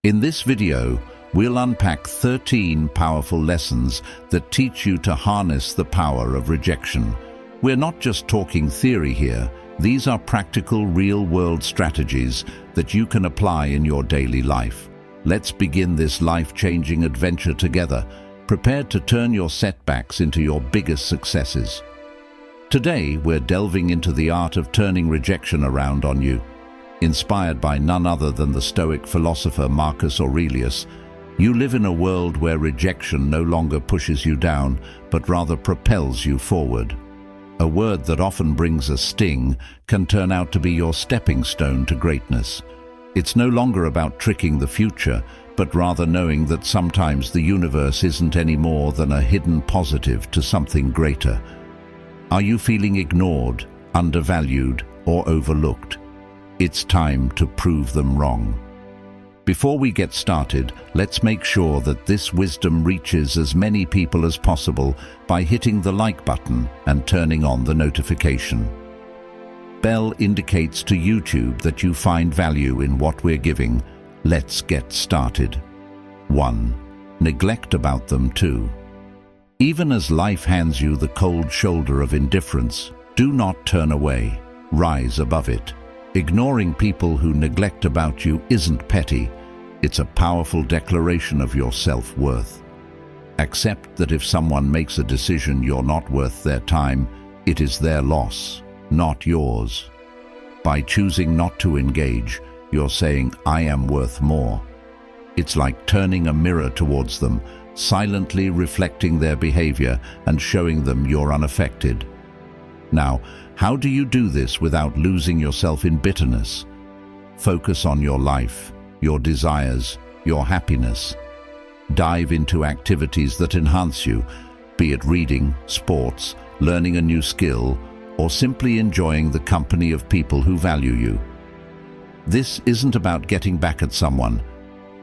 In this video, we'll unpack 13 powerful lessons that teach you to harness the power of rejection. We're not just talking theory here. These are practical, real-world strategies that you can apply in your daily life. Let's begin this life-changing adventure together, prepared to turn your setbacks into your biggest successes. Today, we're delving into the art of turning rejection around on you. Inspired by none other than the Stoic philosopher Marcus Aurelius, you live in a world where rejection no longer pushes you down, but rather propels you forward. A word that often brings a sting can turn out to be your stepping stone to greatness. It's no longer about tricking the future, but rather knowing that sometimes the universe isn't any more than a hidden positive to something greater. Are you feeling ignored, undervalued, or overlooked? It's time to prove them wrong. Before we get started, let's make sure that this wisdom reaches as many people as possible by hitting the like button and turning on the notification bell indicates to YouTube that you find value in what we're giving. Let's get started. 1. Neglect about them too. Even as life hands you the cold shoulder of indifference, do not turn away. Rise above it. Ignoring people who neglect about you isn't petty. It's a powerful declaration of your self-worth. Accept that if someone makes a decision you're not worth their time, it is their loss, not yours. By choosing not to engage, you're saying, "I am worth more." It's like turning a mirror towards them, silently reflecting their behavior and showing them you're unaffected. Now, how do you do this without losing yourself in bitterness? Focus on your life, your desires, your happiness. Dive into activities that enhance you, be it reading, sports, learning a new skill, or simply enjoying the company of people who value you. This isn't about getting back at someone.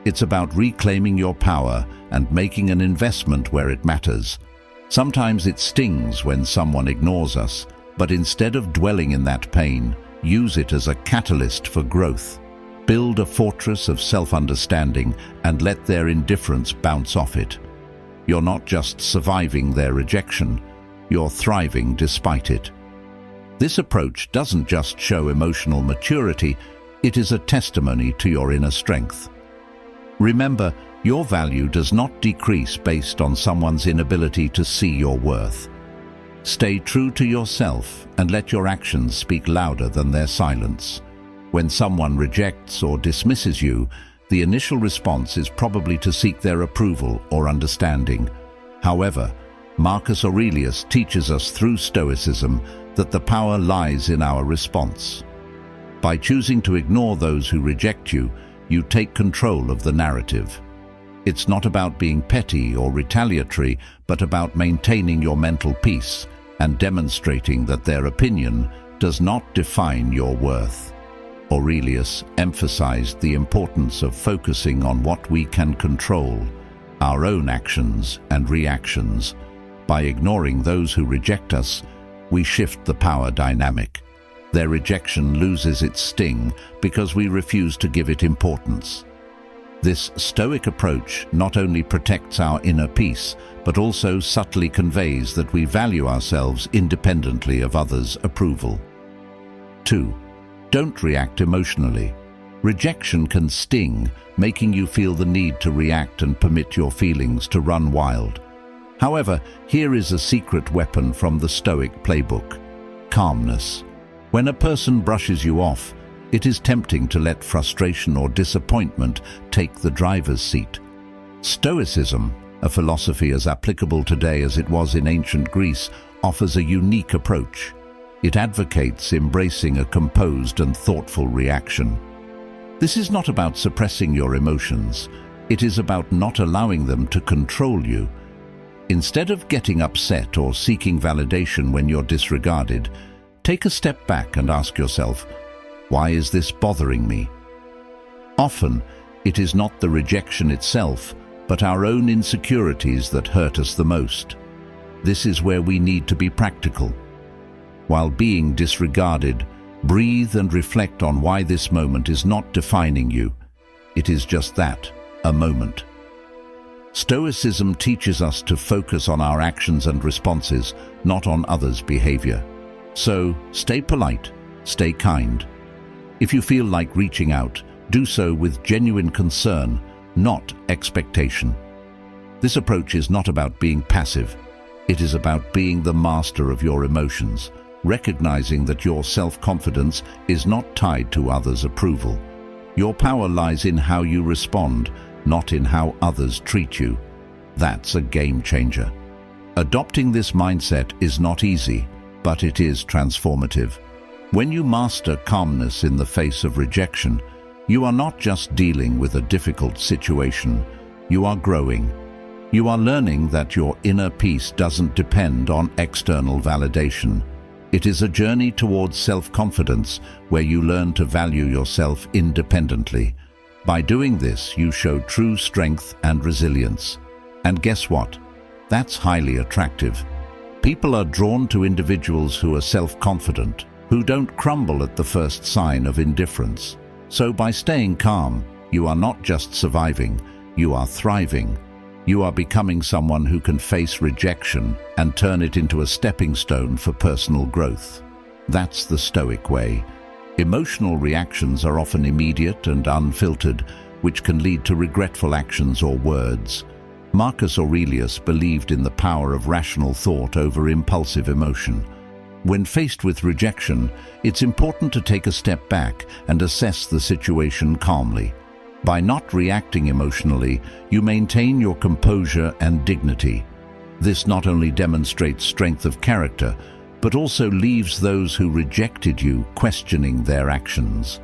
It's about reclaiming your power and making an investment where it matters. Sometimes it stings when someone ignores us, but instead of dwelling in that pain, use it as a catalyst for growth. Build a fortress of self-understanding and let their indifference bounce off it. You're not just surviving their rejection, you're thriving despite it. This approach doesn't just show emotional maturity, it is a testimony to your inner strength. Remember, your value does not decrease based on someone's inability to see your worth. Stay true to yourself and let your actions speak louder than their silence. When someone rejects or dismisses you, the initial response is probably to seek their approval or understanding. However, Marcus Aurelius teaches us through Stoicism that the power lies in our response. By choosing to ignore those who reject you, you take control of the narrative. It's not about being petty or retaliatory, but about maintaining your mental peace and demonstrating that their opinion does not define your worth. Aurelius emphasized the importance of focusing on what we can control, our own actions and reactions. By ignoring those who reject us, we shift the power dynamic. Their rejection loses its sting because we refuse to give it importance. This Stoic approach not only protects our inner peace, but also subtly conveys that we value ourselves independently of others' approval. 2. Don't react emotionally. Rejection can sting, making you feel the need to react and permit your feelings to run wild. However, here is a secret weapon from the Stoic playbook: calmness. When a person brushes you off, it is tempting to let frustration or disappointment take the driver's seat. Stoicism, a philosophy as applicable today as it was in ancient Greece, offers a unique approach. It advocates embracing a composed and thoughtful reaction. This is not about suppressing your emotions. It is about not allowing them to control you. Instead of getting upset or seeking validation when you're disregarded, take a step back and ask yourself, why is this bothering me? Often, it is not the rejection itself, but our own insecurities that hurt us the most. This is where we need to be practical. While being disregarded, breathe and reflect on why this moment is not defining you. It is just that, a moment. Stoicism teaches us to focus on our actions and responses, not on others' behavior. So, stay polite, stay kind. If you feel like reaching out, do so with genuine concern, not expectation. This approach is not about being passive. It is about being the master of your emotions, recognizing that your self-confidence is not tied to others' approval. Your power lies in how you respond, not in how others treat you. That's a game changer. Adopting this mindset is not easy, but it is transformative. When you master calmness in the face of rejection, you are not just dealing with a difficult situation, you are growing. You are learning that your inner peace doesn't depend on external validation. It is a journey towards self-confidence where you learn to value yourself independently. By doing this, you show true strength and resilience. And guess what? That's highly attractive. People are drawn to individuals who are self-confident, who don't crumble at the first sign of indifference. So by staying calm, you are not just surviving, you are thriving. You are becoming someone who can face rejection and turn it into a stepping stone for personal growth. That's the Stoic way. Emotional reactions are often immediate and unfiltered, which can lead to regretful actions or words. Marcus Aurelius believed in the power of rational thought over impulsive emotion. When faced with rejection, it's important to take a step back and assess the situation calmly. By not reacting emotionally, you maintain your composure and dignity. This not only demonstrates strength of character, but also leaves those who rejected you questioning their actions.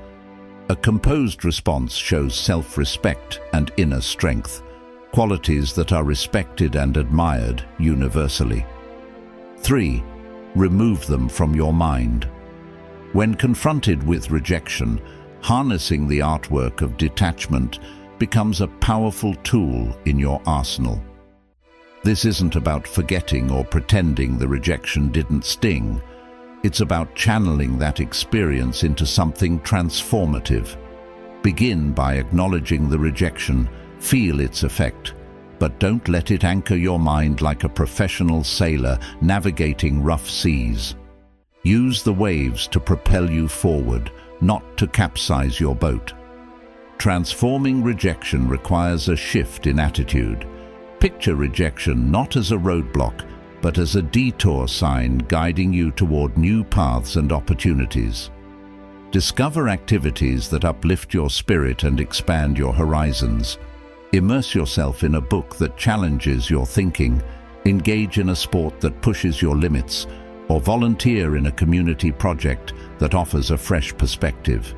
A composed response shows self-respect and inner strength, qualities that are respected and admired universally. 3. Remove them from your mind. When confronted with rejection, harnessing the artwork of detachment becomes a powerful tool in your arsenal. This isn't about forgetting or pretending the rejection didn't sting. It's about channeling that experience into something transformative. Begin by acknowledging the rejection, feel its effect, but don't let it anchor your mind like a professional sailor navigating rough seas. Use the waves to propel you forward, not to capsize your boat. Transforming rejection requires a shift in attitude. Picture rejection not as a roadblock, but as a detour sign guiding you toward new paths and opportunities. Discover activities that uplift your spirit and expand your horizons. Immerse yourself in a book that challenges your thinking, engage in a sport that pushes your limits, or volunteer in a community project that offers a fresh perspective.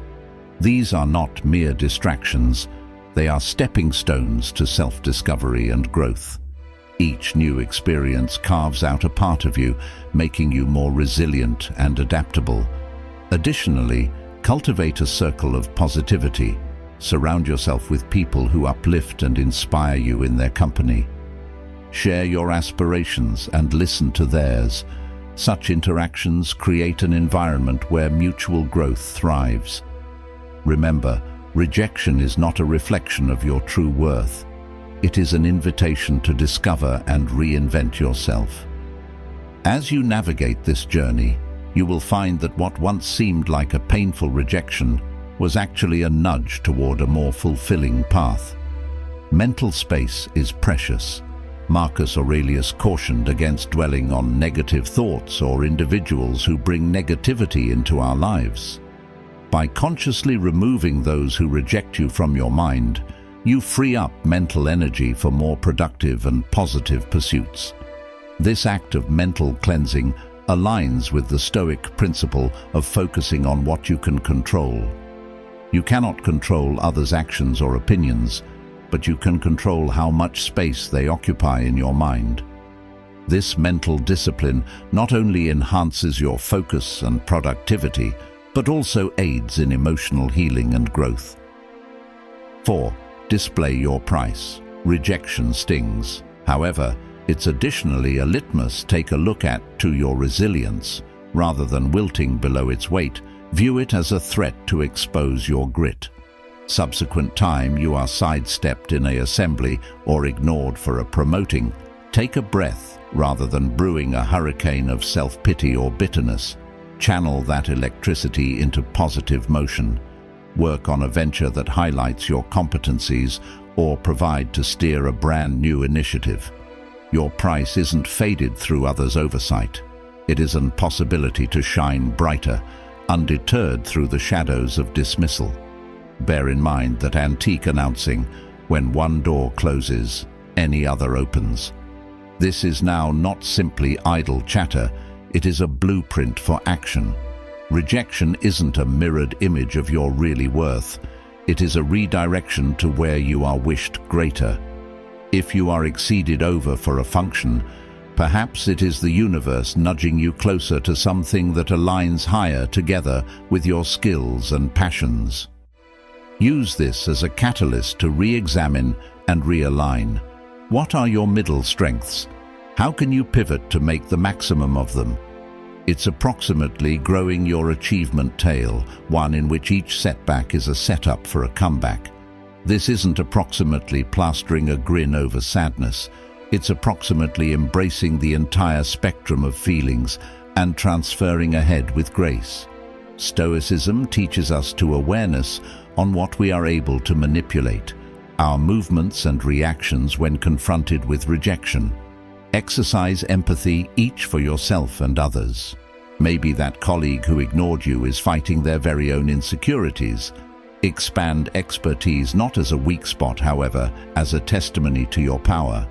These are not mere distractions, they are stepping stones to self-discovery and growth. Each new experience carves out a part of you, making you more resilient and adaptable. Additionally, cultivate a circle of positivity. Surround yourself with people who uplift and inspire you in their company. Share your aspirations and listen to theirs. Such interactions create an environment where mutual growth thrives. Remember, rejection is not a reflection of your true worth. It is an invitation to discover and reinvent yourself. As you navigate this journey, you will find that what once seemed like a painful rejection was actually a nudge toward a more fulfilling path. Mental space is precious. Marcus Aurelius cautioned against dwelling on negative thoughts or individuals who bring negativity into our lives. By consciously removing those who reject you from your mind, you free up mental energy for more productive and positive pursuits. This act of mental cleansing aligns with the Stoic principle of focusing on what you can control. You cannot control others' actions or opinions, but you can control how much space they occupy in your mind. This mental discipline not only enhances your focus and productivity, but also aids in emotional healing and growth. 4. Display your price. Rejection stings. However, it's additionally a litmus take a look at to your resilience. Rather than wilting below its weight, view it as a threat to expose your grit. Subsequent time you are sidestepped in an assembly or ignored for a promoting. Take a breath rather than brewing a hurricane of self-pity or bitterness. Channel that electricity into positive motion. Work on a venture that highlights your competencies or provide to steer a brand new initiative. Your price isn't faded through others' oversight. It is an possibility to shine brighter, undeterred through the shadows of dismissal. Bear in mind that antique announcing, when one door closes, any other opens. This is now not simply idle chatter, it is a blueprint for action. Rejection isn't a mirrored image of your really worth. It is a redirection to where you are wished greater. If you are exceeded over for a function, perhaps it is the universe nudging you closer to something that aligns higher together with your skills and passions. Use this as a catalyst to re-examine and realign. What are your middle strengths? How can you pivot to make the maximum of them? It's approximately growing your achievement tail, one in which each setback is a setup for a comeback. This isn't approximately plastering a grin over sadness. It's approximately embracing the entire spectrum of feelings and transferring ahead with grace. Stoicism teaches us to awareness on what we are able to manipulate, our movements and reactions when confronted with rejection. Exercise empathy, each for yourself and others. Maybe that colleague who ignored you is fighting their very own insecurities. Expand expertise not as a weak spot, however, as a testimony to your power.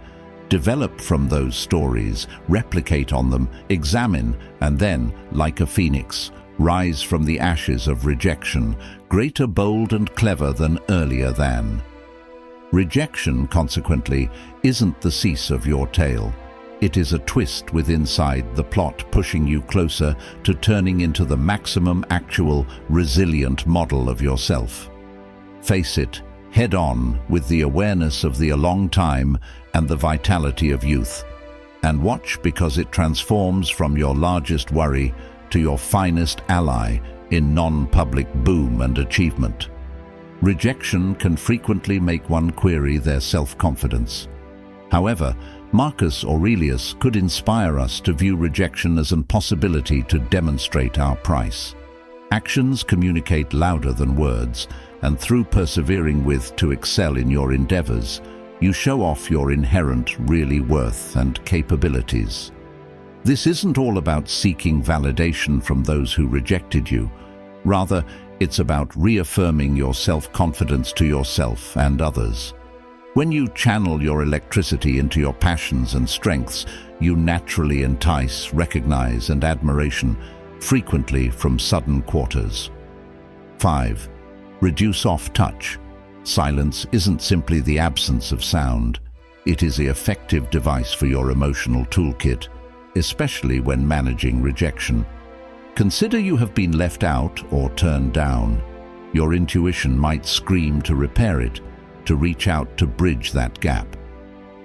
Develop from those stories, replicate on them, examine, and then, like a phoenix, rise from the ashes of rejection, greater, bold, and clever than earlier than. Rejection, consequently, isn't the cease of your tale. It is a twist with inside the plot, pushing you closer to turning into the maximum actual, resilient model of yourself. Face it head on with the awareness of the a long time and the vitality of youth. And watch, because it transforms from your largest worry to your finest ally in non-public boom and achievement. Rejection can frequently make one query their self-confidence. However, Marcus Aurelius could inspire us to view rejection as an possibility to demonstrate our price. Actions communicate louder than words, and through persevering with to excel in your endeavors, you show off your inherent really worth and capabilities. This isn't all about seeking validation from those who rejected you. Rather, it's about reaffirming your self-confidence to yourself and others. When you channel your electricity into your passions and strengths, you naturally entice, recognize, and admiration, frequently from sudden quarters. 5. Reduce off-touch. Silence isn't simply the absence of sound. It is the effective device for your emotional toolkit, especially when managing rejection. Consider you have been left out or turned down. Your intuition might scream to repair it, to reach out to bridge that gap.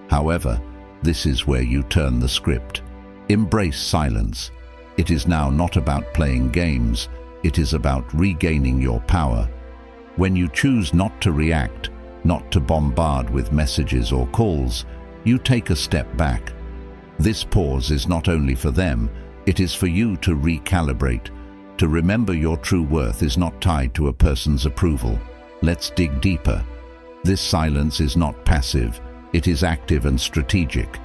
However, this is where you turn the script. Embrace silence. It is now not about playing games, it is about regaining your power. When you choose not to react, not to bombard with messages or calls, you take a step back. This pause is not only for them, it is for you to recalibrate, to remember your true worth is not tied to a person's approval. Let's dig deeper. This silence is not passive, it is active and strategic.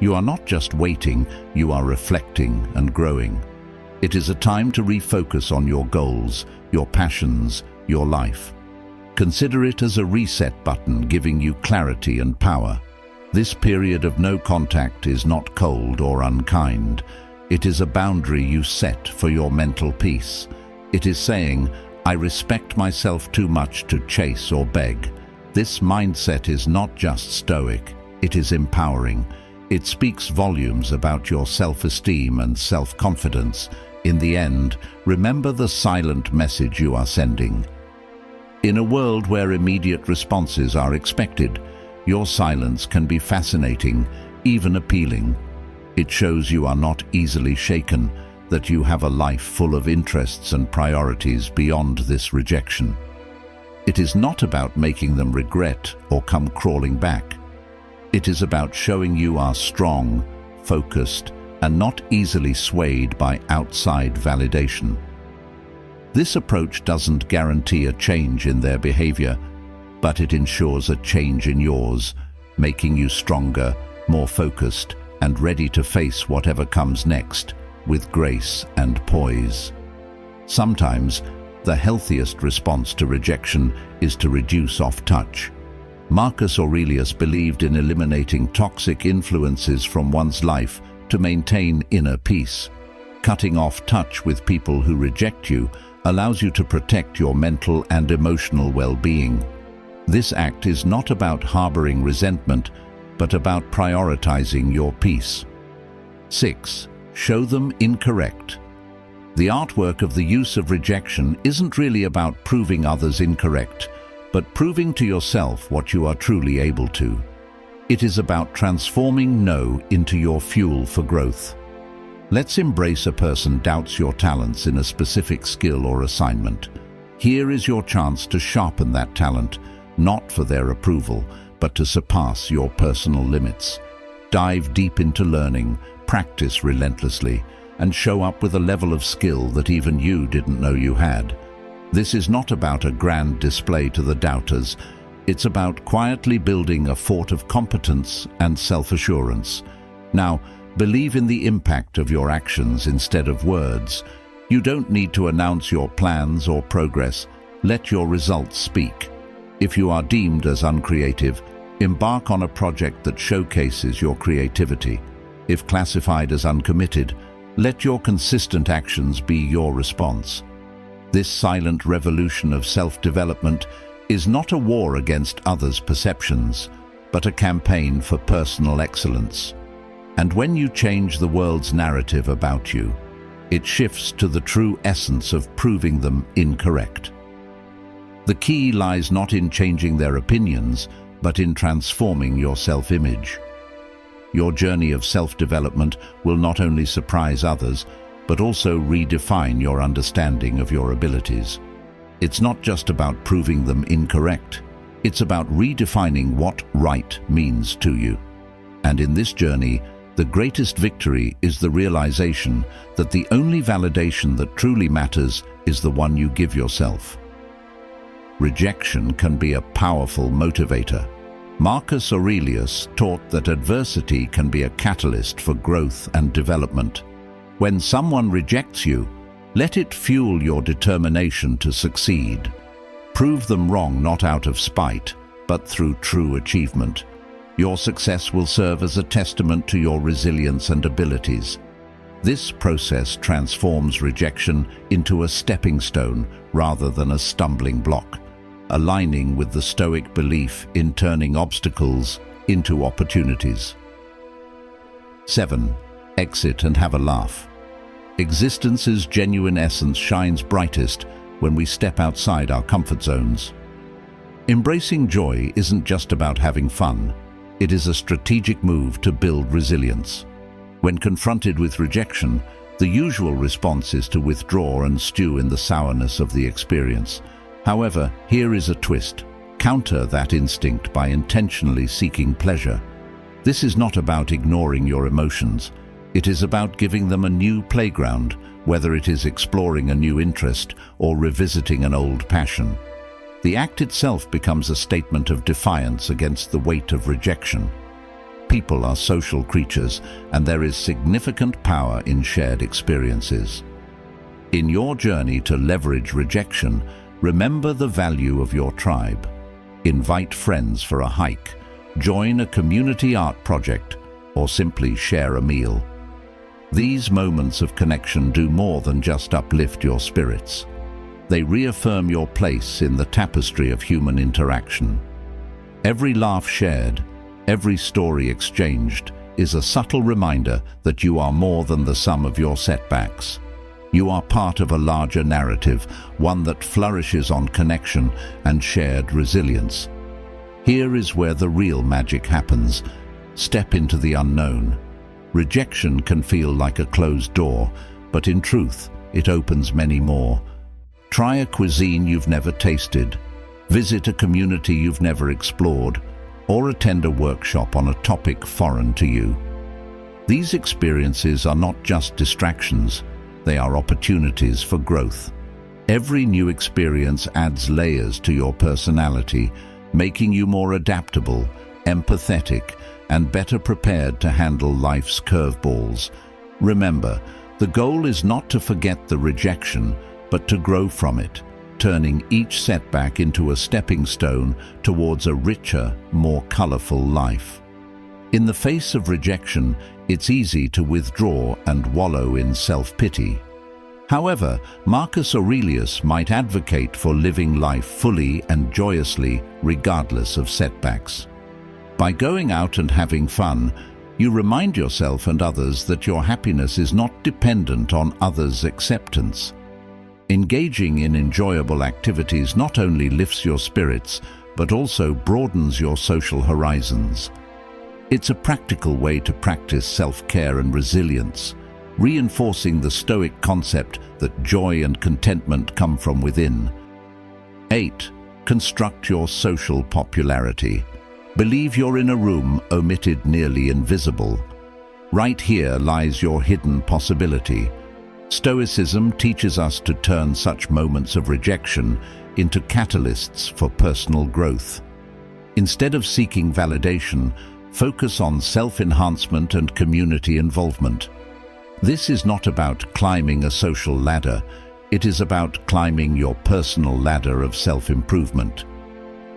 You are not just waiting, you are reflecting and growing. It is a time to refocus on your goals, your passions, your life. Consider it as a reset button giving you clarity and power. This period of no contact is not cold or unkind. It is a boundary you set for your mental peace. It is saying, I respect myself too much to chase or beg. This mindset is not just stoic, it is empowering. It speaks volumes about your self-esteem and self-confidence. In the end, remember the silent message you are sending. In a world where immediate responses are expected, your silence can be fascinating, even appealing. It shows you are not easily shaken, that you have a life full of interests and priorities beyond this rejection. It is not about making them regret or come crawling back. It is about showing you are strong, focused, and not easily swayed by outside validation. This approach doesn't guarantee a change in their behavior, but it ensures a change in yours, making you stronger, more focused, and ready to face whatever comes next with grace and poise. Sometimes, the healthiest response to rejection is to reduce off-touch. Marcus Aurelius believed in eliminating toxic influences from one's life to maintain inner peace. Cutting off touch with people who reject you allows you to protect your mental and emotional well-being. This act is not about harboring resentment, but about prioritizing your peace. 6. Show them incorrect. The artwork of the use of rejection isn't really about proving others incorrect, but proving to yourself what you are truly able to. It is about transforming no into your fuel for growth. Let's embrace a person doubts your talents in a specific skill or assignment. Here is your chance to sharpen that talent, not for their approval, but to surpass your personal limits. Dive deep into learning, practice relentlessly, and show up with a level of skill that even you didn't know you had. This is not about a grand display to the doubters. It's about quietly building a fort of competence and self-assurance. Now, believe in the impact of your actions instead of words. You don't need to announce your plans or progress. Let your results speak. If you are deemed as uncreative, embark on a project that showcases your creativity. If classified as uncommitted, let your consistent actions be your response. This silent revolution of self-development is not a war against others' perceptions, but a campaign for personal excellence. And when you change the world's narrative about you, it shifts to the true essence of proving them incorrect. The key lies not in changing their opinions, but in transforming your self-image. Your journey of self-development will not only surprise others, but also redefine your understanding of your abilities. It's not just about proving them incorrect. It's about redefining what right means to you. And in this journey, the greatest victory is the realization that the only validation that truly matters is the one you give yourself. Rejection can be a powerful motivator. Marcus Aurelius taught that adversity can be a catalyst for growth and development. When someone rejects you, let it fuel your determination to succeed. Prove them wrong not out of spite, but through true achievement. Your success will serve as a testament to your resilience and abilities. This process transforms rejection into a stepping stone rather than a stumbling block, aligning with the stoic belief in turning obstacles into opportunities. 7. Exit and have a laugh. Existence's genuine essence shines brightest when we step outside our comfort zones. Embracing joy isn't just about having fun. It is a strategic move to build resilience. When confronted with rejection, the usual response is to withdraw and stew in the sourness of the experience. However, here is a twist. Counter that instinct by intentionally seeking pleasure. This is not about ignoring your emotions. It is about giving them a new playground, whether it is exploring a new interest or revisiting an old passion. The act itself becomes a statement of defiance against the weight of rejection. People are social creatures, and there is significant power in shared experiences. In your journey to leverage rejection, remember the value of your tribe. Invite friends for a hike, join a community art project, or simply share a meal. These moments of connection do more than just uplift your spirits. They reaffirm your place in the tapestry of human interaction. Every laugh shared, every story exchanged, is a subtle reminder that you are more than the sum of your setbacks. You are part of a larger narrative, one that flourishes on connection and shared resilience. Here is where the real magic happens. Step into the unknown. Rejection can feel like a closed door, but in truth, it opens many more. Try a cuisine you've never tasted. visit a community you've never explored, or attend a workshop on a topic foreign to you. These experiences are not just distractions, they are opportunities for growth. Every new experience adds layers to your personality, making you more adaptable, empathetic, and better prepared to handle life's curveballs. Remember, the goal is not to forget the rejection, but to grow from it, turning each setback into a stepping stone towards a richer, more colorful life. In the face of rejection, it's easy to withdraw and wallow in self-pity. However, Marcus Aurelius might advocate for living life fully and joyously, regardless of setbacks. By going out and having fun, you remind yourself and others that your happiness is not dependent on others' acceptance. Engaging in enjoyable activities not only lifts your spirits, but also broadens your social horizons. It's a practical way to practice self-care and resilience, reinforcing the stoic concept that joy and contentment come from within. 8. Construct your social popularity. Believe you're in a room omitted nearly invisible. Right here lies your hidden possibility. Stoicism teaches us to turn such moments of rejection into catalysts for personal growth. Instead of seeking validation, focus on self-enhancement and community involvement. This is not about climbing a social ladder, it is about climbing your personal ladder of self-improvement.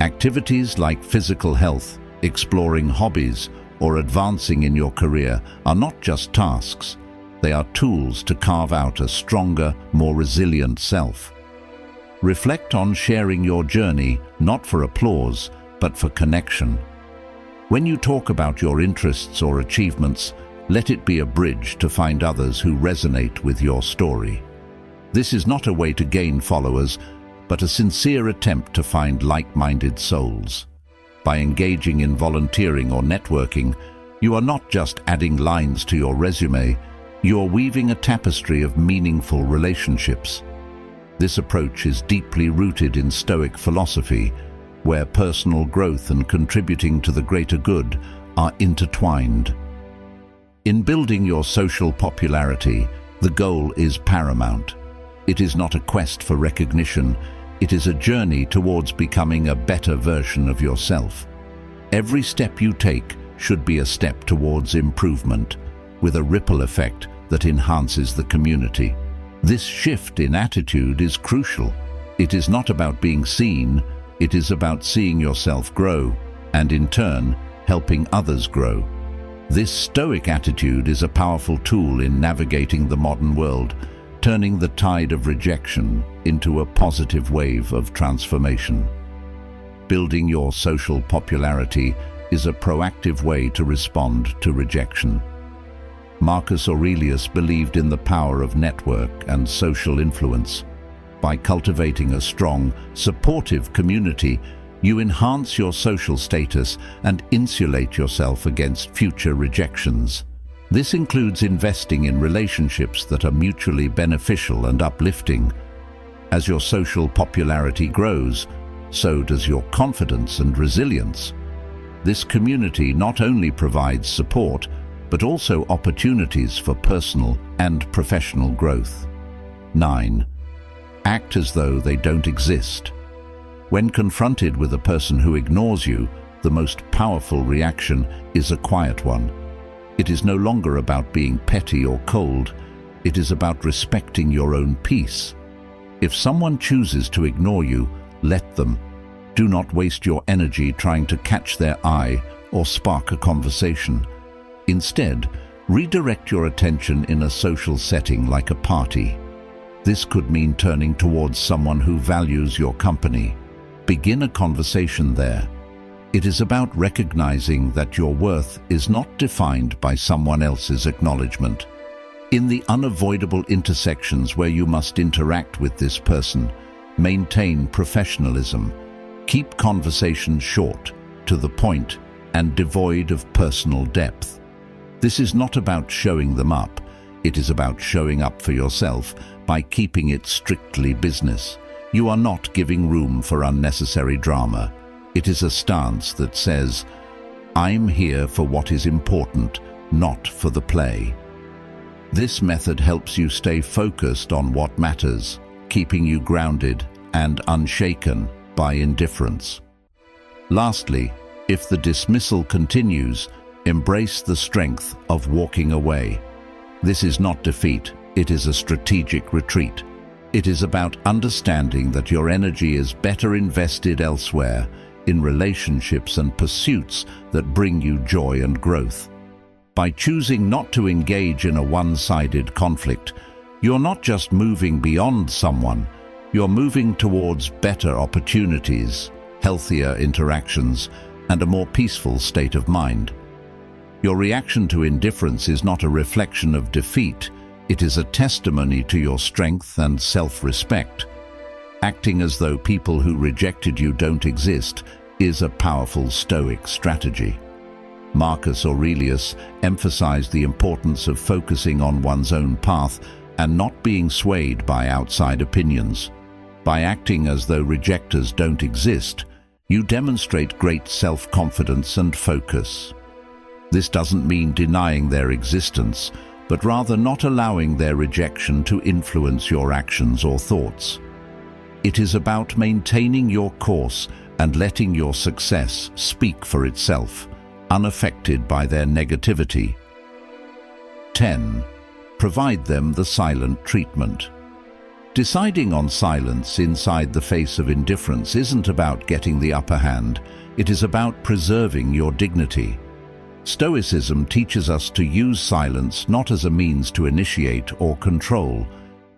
Activities like physical health, exploring hobbies, or advancing in your career are not just tasks. They are tools to carve out a stronger, more resilient self. Reflect on sharing your journey, not for applause, but for connection. When you talk about your interests or achievements, let it be a bridge to find others who resonate with your story. This is not a way to gain followers, but a sincere attempt to find like-minded souls. By engaging in volunteering or networking, you are not just adding lines to your resume, you are weaving a tapestry of meaningful relationships. This approach is deeply rooted in Stoic philosophy, where personal growth and contributing to the greater good are intertwined. In building your social popularity, the goal is paramount. It is not a quest for recognition, it is a journey towards becoming a better version of yourself. Every step you take should be a step towards improvement, with a ripple effect that enhances the community. This shift in attitude is crucial. It is not about being seen, it is about seeing yourself grow, and in turn, helping others grow. This stoic attitude is a powerful tool in navigating the modern world, turning the tide of rejection into a positive wave of transformation. Building your social popularity is a proactive way to respond to rejection. Marcus Aurelius believed in the power of network and social influence. By cultivating a strong, supportive community, you enhance your social status and insulate yourself against future rejections. This includes investing in relationships that are mutually beneficial and uplifting. As your social popularity grows, so does your confidence and resilience. This community not only provides support, but also opportunities for personal and professional growth. 9. Act as though they don't exist. When confronted with a person who ignores you, the most powerful reaction is a quiet one. It is no longer about being petty or cold, it is about respecting your own peace. If someone chooses to ignore you, let them. Do not waste your energy trying to catch their eye or spark a conversation. Instead, redirect your attention in a social setting like a party. This could mean turning towards someone who values your company. Begin a conversation there. It is about recognizing that your worth is not defined by someone else's acknowledgement. In the unavoidable intersections where you must interact with this person, maintain professionalism. Keep conversations short, to the point, and devoid of personal depth. This is not about showing them up. It is about showing up for yourself by keeping it strictly business. You are not giving room for unnecessary drama. It is a stance that says, I'm here for what is important, not for the play. This method helps you stay focused on what matters, keeping you grounded and unshaken by indifference. Lastly, if the dismissal continues, embrace the strength of walking away. This is not defeat, it is a strategic retreat. It is about understanding that your energy is better invested elsewhere, in relationships and pursuits that bring you joy and growth. By choosing not to engage in a one-sided conflict, you're not just moving beyond someone, you're moving towards better opportunities, healthier interactions, and a more peaceful state of mind. Your reaction to indifference is not a reflection of defeat, it is a testimony to your strength and self-respect. Acting as though people who rejected you don't exist is a powerful stoic strategy. Marcus Aurelius emphasized the importance of focusing on one's own path and not being swayed by outside opinions. By acting as though rejectors don't exist, you demonstrate great self-confidence and focus. This doesn't mean denying their existence, but rather not allowing their rejection to influence your actions or thoughts. It is about maintaining your course and letting your success speak for itself, unaffected by their negativity. 10. Provide them the silent treatment. Deciding on silence inside the face of indifference isn't about getting the upper hand, it is about preserving your dignity. Stoicism teaches us to use silence not as a means to initiate or control,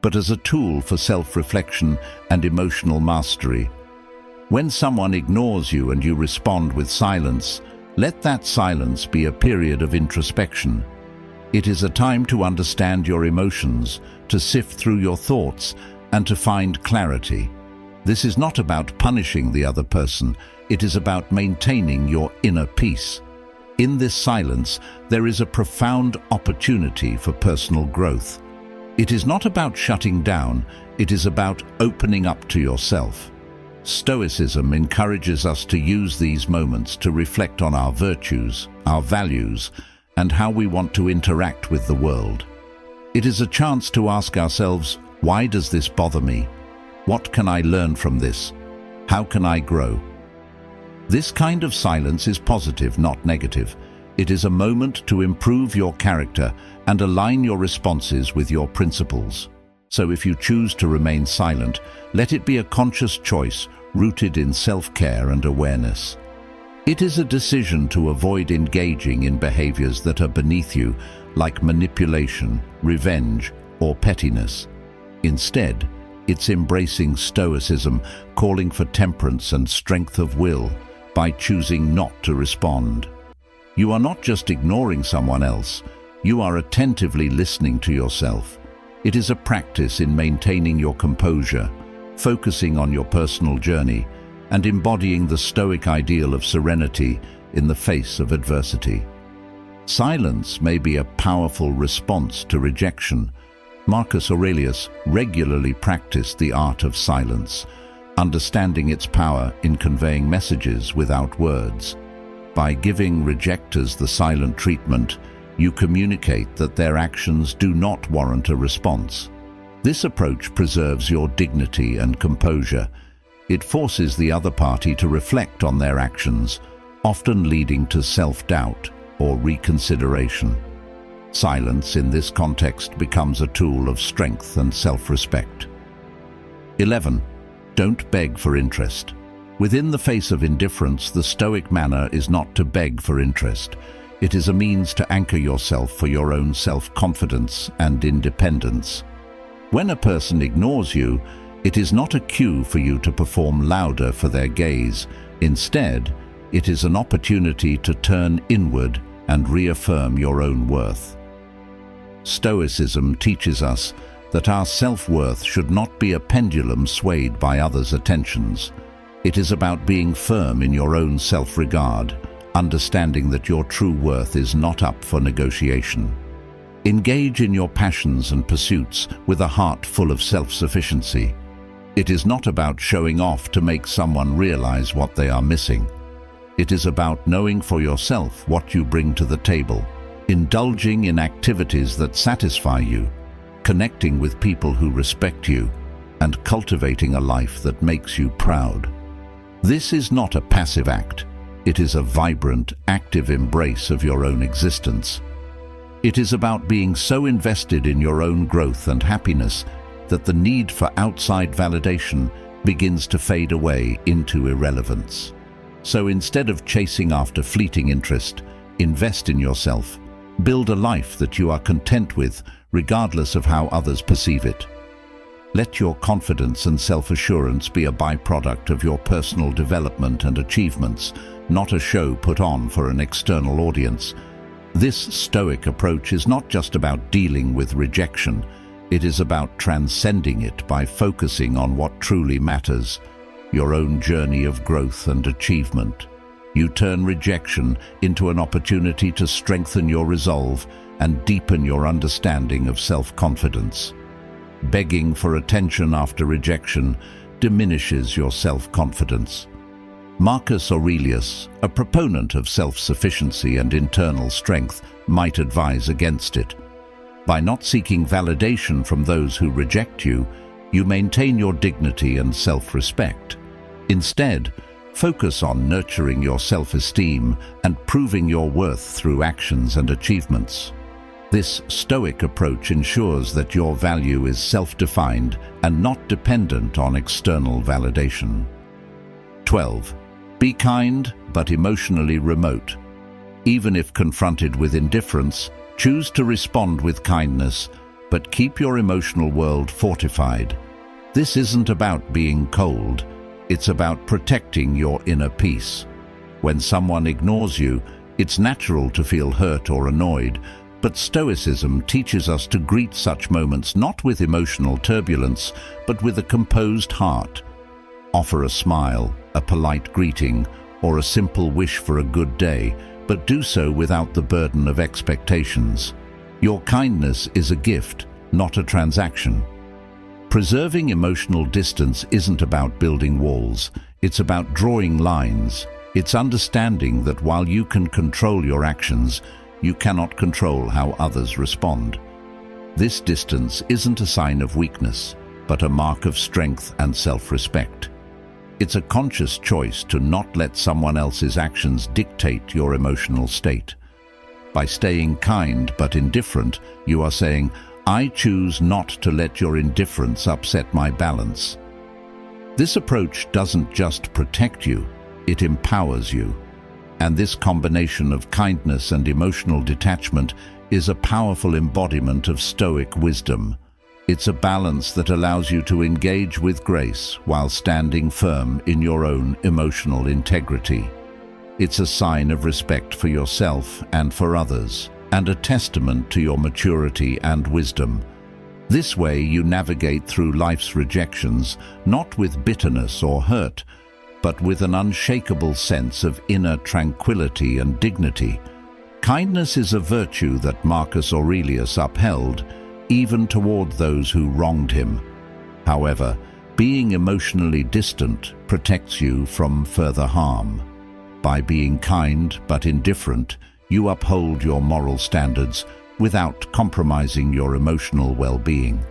but as a tool for self-reflection and emotional mastery. When someone ignores you and you respond with silence, let that silence be a period of introspection. It is a time to understand your emotions, to sift through your thoughts, and to find clarity. This is not about punishing the other person, it is about maintaining your inner peace. In this silence, there is a profound opportunity for personal growth. It is not about shutting down, it is about opening up to yourself. Stoicism encourages us to use these moments to reflect on our virtues, our values, and how we want to interact with the world. It is a chance to ask ourselves, why does this bother me? What can I learn from this? How can I grow? This kind of silence is positive, not negative. It is a moment to improve your character and align your responses with your principles. So if you choose to remain silent, let it be a conscious choice rooted in self-care and awareness. It is a decision to avoid engaging in behaviors that are beneath you, like manipulation, revenge, or pettiness. Instead, it's embracing stoicism, calling for temperance and strength of will, by choosing not to respond. You are not just ignoring someone else, you are attentively listening to yourself. It is a practice in maintaining your composure, focusing on your personal journey, and embodying the stoic ideal of serenity in the face of adversity. Silence may be a powerful response to rejection. Marcus Aurelius regularly practiced the art of silence, understanding its power in conveying messages without words. By giving rejectors the silent treatment, you communicate that their actions do not warrant a response. This approach preserves your dignity and composure. It forces the other party to reflect on their actions, often leading to self-doubt or reconsideration. Silence in this context becomes a tool of strength and self-respect. 11. Don't beg for interest. Within the face of indifference, the stoic manner is not to beg for interest. It is a means to anchor yourself for your own self-confidence and independence. When a person ignores you, it is not a cue for you to perform louder for their gaze. Instead, it is an opportunity to turn inward and reaffirm your own worth. Stoicism teaches us that our self-worth should not be a pendulum swayed by others' attentions. It is about being firm in your own self-regard, understanding that your true worth is not up for negotiation. Engage in your passions and pursuits with a heart full of self-sufficiency. It is not about showing off to make someone realize what they are missing. It is about knowing for yourself what you bring to the table, indulging in activities that satisfy you, connecting with people who respect you, and cultivating a life that makes you proud. This is not a passive act. It is a vibrant, active embrace of your own existence. It is about being so invested in your own growth and happiness that the need for outside validation begins to fade away into irrelevance. So instead of chasing after fleeting interest, invest in yourself. Build a life that you are content with, regardless of how others perceive it. Let your confidence and self-assurance be a byproduct of your personal development and achievements, not a show put on for an external audience. This stoic approach is not just about dealing with rejection. It is about transcending it by focusing on what truly matters, your own journey of growth and achievement. You turn rejection into an opportunity to strengthen your resolve and deepen your understanding of self-confidence. Begging for attention after rejection diminishes your self-confidence. Marcus Aurelius, a proponent of self-sufficiency and internal strength, might advise against it. By not seeking validation from those who reject you, you maintain your dignity and self-respect. Instead, focus on nurturing your self-esteem and proving your worth through actions and achievements. This stoic approach ensures that your value is self-defined and not dependent on external validation. 12. Be kind but emotionally remote. Even if confronted with indifference, choose to respond with kindness, but keep your emotional world fortified. This isn't about being cold. It's about protecting your inner peace. When someone ignores you, it's natural to feel hurt or annoyed, but Stoicism teaches us to greet such moments not with emotional turbulence, but with a composed heart. Offer a smile, a polite greeting, or a simple wish for a good day, but do so without the burden of expectations. Your kindness is a gift, not a transaction. Preserving emotional distance isn't about building walls, it's about drawing lines. It's understanding that while you can control your actions, you cannot control how others respond. This distance isn't a sign of weakness, but a mark of strength and self-respect. It's a conscious choice to not let someone else's actions dictate your emotional state. By staying kind but indifferent, you are saying, I choose not to let your indifference upset my balance. This approach doesn't just protect you, it empowers you. And this combination of kindness and emotional detachment is a powerful embodiment of Stoic wisdom. It's a balance that allows you to engage with grace while standing firm in your own emotional integrity. It's a sign of respect for yourself and for others, and a testament to your maturity and wisdom. This way you navigate through life's rejections, not with bitterness or hurt, but with an unshakable sense of inner tranquility and dignity. Kindness is a virtue that Marcus Aurelius upheld, even toward those who wronged him. However, being emotionally distant protects you from further harm. By being kind but indifferent, you uphold your moral standards without compromising your emotional well-being.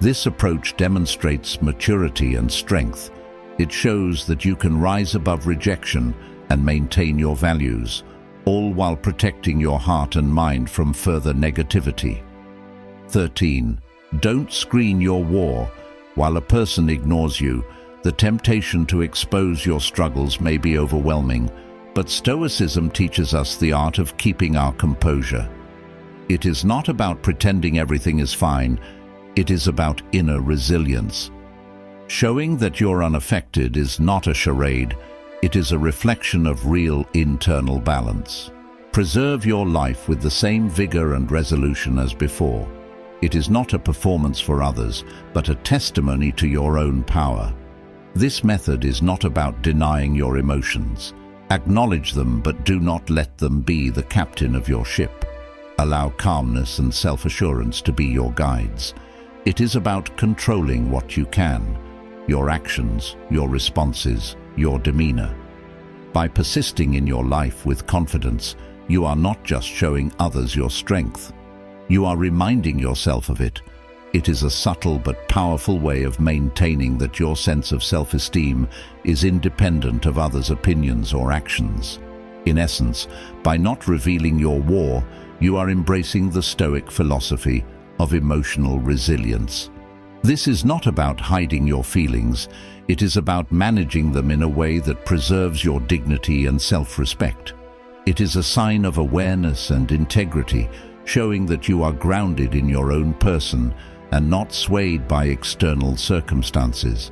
This approach demonstrates maturity and strength. It shows that you can rise above rejection and maintain your values, all while protecting your heart and mind from further negativity. 13. Don't screen your war. While a person ignores you, the temptation to expose your struggles may be overwhelming, but Stoicism teaches us the art of keeping our composure. It is not about pretending everything is fine, it is about inner resilience. Showing that you're unaffected is not a charade, it is a reflection of real internal balance. Preserve your life with the same vigor and resolution as before. It is not a performance for others, but a testimony to your own power. This method is not about denying your emotions. Acknowledge them, but do not let them be the captain of your ship. Allow calmness and self-assurance to be your guides. It is about controlling what you can, your actions, your responses, your demeanor. By persisting in your life with confidence, you are not just showing others your strength. You are reminding yourself of it. It is a subtle but powerful way of maintaining that your sense of self-esteem is independent of others' opinions or actions. In essence, by not revealing your war, you are embracing the Stoic philosophy of emotional resilience. This is not about hiding your feelings, it is about managing them in a way that preserves your dignity and self-respect. It is a sign of awareness and integrity, showing that you are grounded in your own person and not swayed by external circumstances.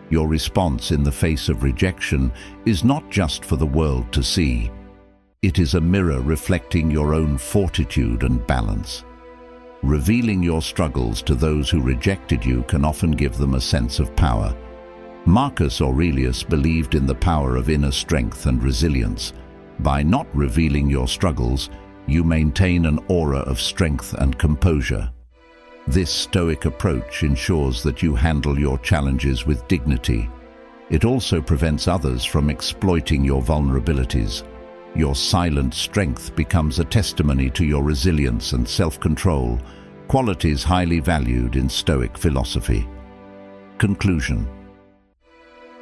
Your response in the face of rejection is not just for the world to see. It is a mirror reflecting your own fortitude and balance. Revealing your struggles to those who rejected you can often give them a sense of power. Marcus Aurelius believed in the power of inner strength and resilience. By not revealing your struggles, you maintain an aura of strength and composure. This Stoic approach ensures that you handle your challenges with dignity. It also prevents others from exploiting your vulnerabilities. Your silent strength becomes a testimony to your resilience and self-control, qualities highly valued in Stoic philosophy. Conclusion.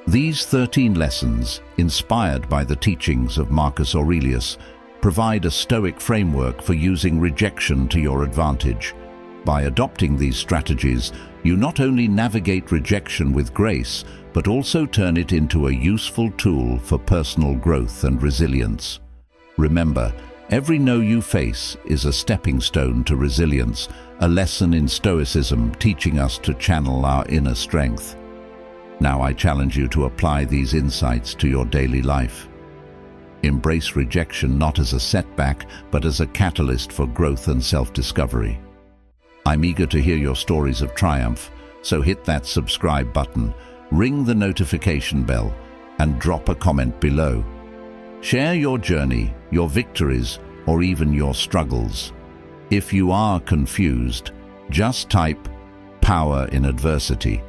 These 13 lessons, inspired by the teachings of Marcus Aurelius, provide a Stoic framework for using rejection to your advantage. By adopting these strategies, you not only navigate rejection with grace, but also turn it into a useful tool for personal growth and resilience. Remember, every no you face is a stepping stone to resilience, a lesson in Stoicism teaching us to channel our inner strength. Now I challenge you to apply these insights to your daily life. Embrace rejection not as a setback, but as a catalyst for growth and self-discovery. I'm eager to hear your stories of triumph, so hit that subscribe button, ring the notification bell, and drop a comment below. Share your journey, your victories, or even your struggles. If you are confused, just type "power in adversity"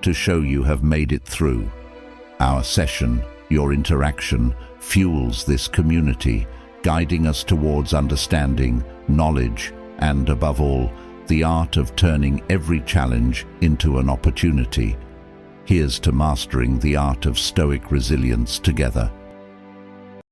to show you have made it through. Our session, your interaction, fuels this community, guiding us towards understanding, knowledge, and above all, the art of turning every challenge into an opportunity. Here's to mastering the art of Stoic resilience together.